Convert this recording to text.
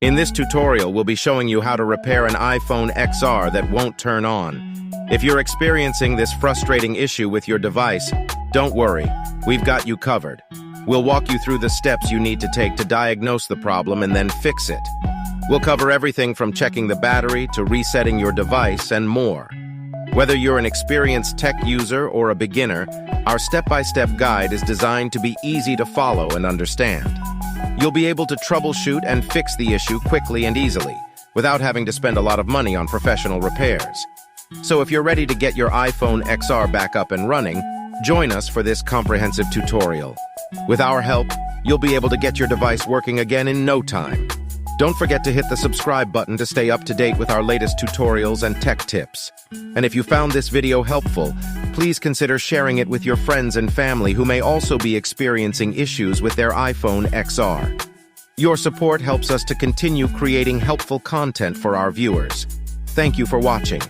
In this tutorial, we'll be showing you how to repair an iPhone XR that won't turn on. If you're experiencing this frustrating issue with your device, don't worry, we've got you covered. We'll walk you through the steps you need to take to diagnose the problem and then fix it. We'll cover everything from checking the battery to resetting your device and more. Whether you're an experienced tech user or a beginner, our step-by-step guide is designed to be easy to follow and understand. You'll be able to troubleshoot and fix the issue quickly and easily, without having to spend a lot of money on professional repairs. So if you're ready to get your iPhone XR back up and running, join us for this comprehensive tutorial. With our help, you'll be able to get your device working again in no time. Don't forget to hit the subscribe button to stay up to date with our latest tutorials and tech tips. And if you found this video helpful, please consider sharing it with your friends and family who may also be experiencing issues with their iPhone XR. Your support helps us to continue creating helpful content for our viewers. Thank you for watching.